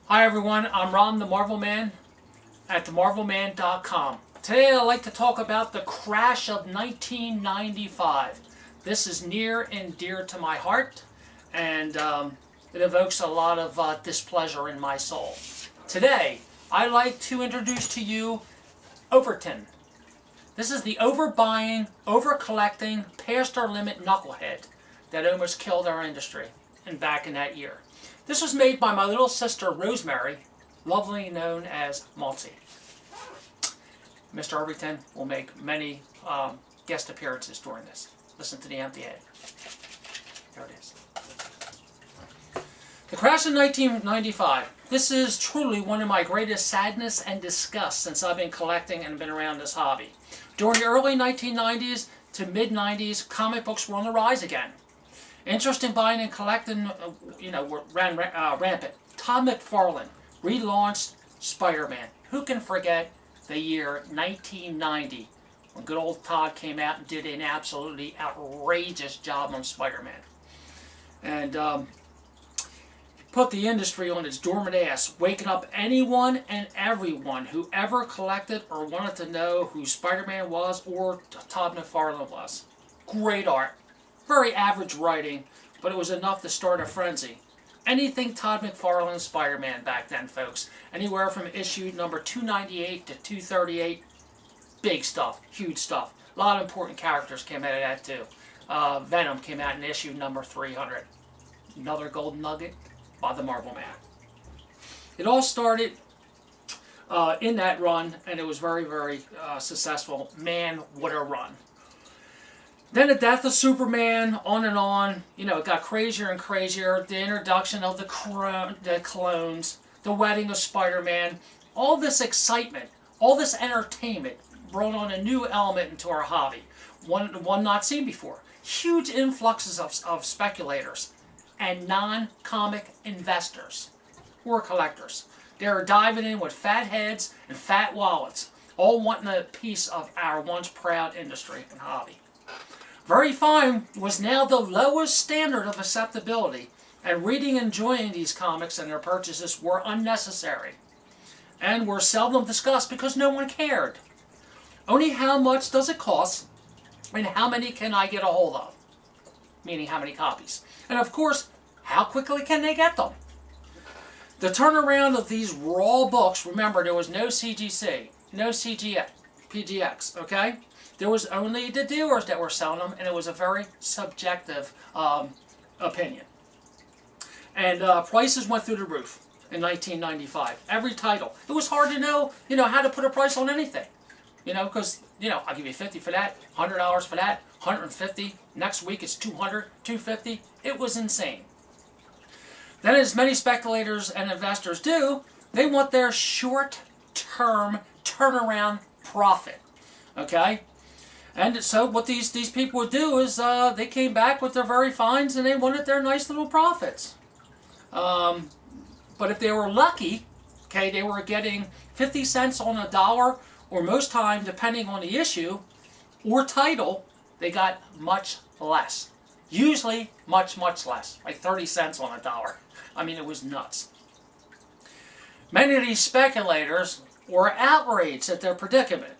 Hi everyone, I'm Ron the Marvel Man at TheMarvelman.com. Today I'd like to talk about the crash of 1995. This is near and dear to my heart, and it evokes a lot of displeasure in my soul. Today, I'd like to introduce to you Overtone. This is the overbuying, over-collecting, past our limit knucklehead that almost killed our industry back in that year. This was made by my little sister Rosemary, lovingly known as Maltsy. Mr. Overtone will make many guest appearances during this. Listen to the empty head. There it is. The crash of 1995. This is truly one of my greatest sadness and disgust since I've been collecting and been around this hobby. During the early 1990s to mid-90s, comic books were on the rise again. Interest in buying and collecting, ran rampant. Todd McFarlane relaunched Spider-Man. Who can forget the year 1990 when good old Todd came out and did an absolutely outrageous job on Spider-Man. And put the industry on its dormant ass, waking up anyone and everyone who ever collected or wanted to know who Spider-Man was or Todd McFarlane was. Great art. Very average writing, but it was enough to start a frenzy. Anything Todd McFarlane Spider-Man back then, folks. Anywhere from issue number 298 to 238. Big stuff. Huge stuff. A lot of important characters came out of that, too. Venom came out in issue number 300. Another golden nugget by the Marvel Man. It all started in that run, and it was very, very successful. Man, what a run. Then the death of Superman, on and on. It got crazier and crazier. The introduction of the clones, the wedding of Spider-Man. All this excitement, all this entertainment brought on a new element into our hobby. One not seen before. Huge influxes of speculators and non-comic investors or collectors. They were diving in with fat heads and fat wallets, all wanting a piece of our once proud industry and hobby. Very fine was now the lowest standard of acceptability, and reading and enjoying these comics and their purchases were unnecessary, and were seldom discussed because no one cared. Only how much does it cost, and how many can I get a hold of? Meaning how many copies. And of course, how quickly can they get them? The turnaround of these raw books, remember there was no CGC, no CGX, PGX, okay? There was only the dealers that were selling them, and it was a very subjective opinion. And prices went through the roof in 1995. Every title. It was hard to know, how to put a price on anything. Because, I'll give you $50 for that, $100 for that, $150. Next week it's $200, $250. It was insane. Then, as many speculators and investors do, they want their short-term turnaround profit. Okay? And so what these people would do is they came back with their very finds and they wanted their nice little profits. But if they were lucky, okay, they were getting 50 cents on a dollar, or most time, depending on the issue or title, they got much less. Usually much, much less, like 30 cents on a dollar. I mean, it was nuts. Many of these speculators were outraged at their predicament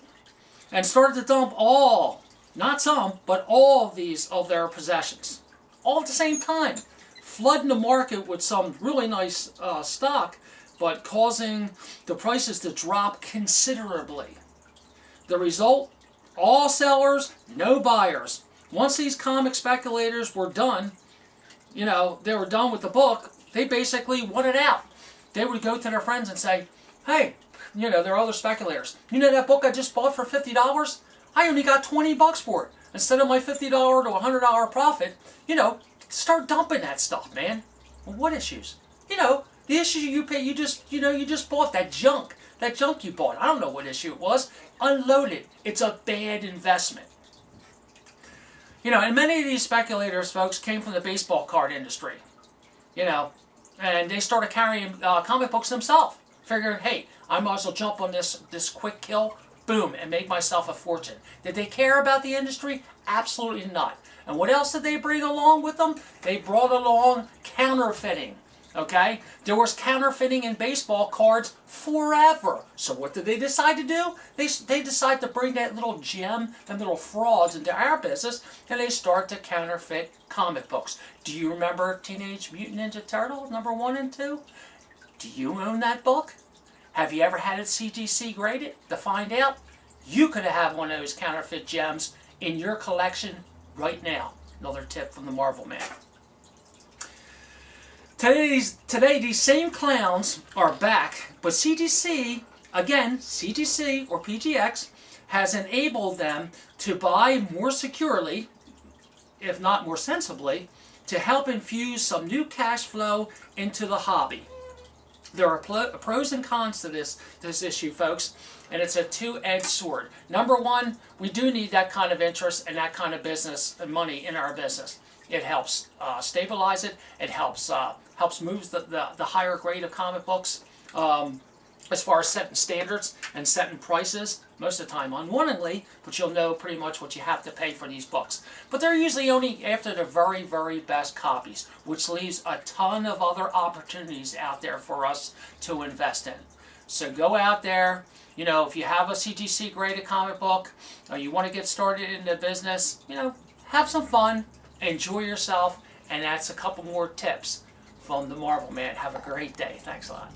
and started to dump all, not some, but all of their possessions, all at the same time, flooding the market with some really nice stock, but causing the prices to drop considerably. The result, all sellers, no buyers. Once these comic speculators were done, they were done with the book, they basically wanted out. They would go to their friends and say, hey, there are other speculators. That book I just bought for $50? I only got $20 for it. Instead of my $50 to $100 profit, start dumping that stuff, man. Well, what issues? The issue you pay, you just bought that junk. That junk you bought. I don't know what issue it was. Unload it. It's a bad investment. And many of these speculators, folks, came from the baseball card industry. And they started carrying comic books themselves. Figuring, hey, I might as well jump on this quick kill, boom, and make myself a fortune. Did they care about the industry? Absolutely not. And what else did they bring along with them? They brought along counterfeiting. Okay? There was counterfeiting in baseball cards forever. So what did they decide to do? They decide to bring that little gem, them little frauds into our business, and they start to counterfeit comic books. Do you remember Teenage Mutant Ninja Turtle #1 and 2? Do you own that book? Have you ever had it CGC graded? To find out, you could have one of those counterfeit gems in your collection right now. Another tip from the Marvel Man. Today, these same clowns are back, but CGC, again, CGC or PGX, has enabled them to buy more securely, if not more sensibly, to help infuse some new cash flow into the hobby. There are pros and cons to this issue, folks, and it's a two-edged sword. Number one, we do need that kind of interest and that kind of business and money in our business. It helps stabilize it. It helps move the higher grade of comic books as far as setting standards and setting prices. Most of the time unwillingly, but you'll know pretty much what you have to pay for these books. But they're usually only after the very, very best copies, which leaves a ton of other opportunities out there for us to invest in. So go out there. You know, if you have a CGC graded comic book, or you want to get started in the business, you know, have some fun, enjoy yourself, and that's a couple more tips from the Marvel Man. Have a great day. Thanks a lot.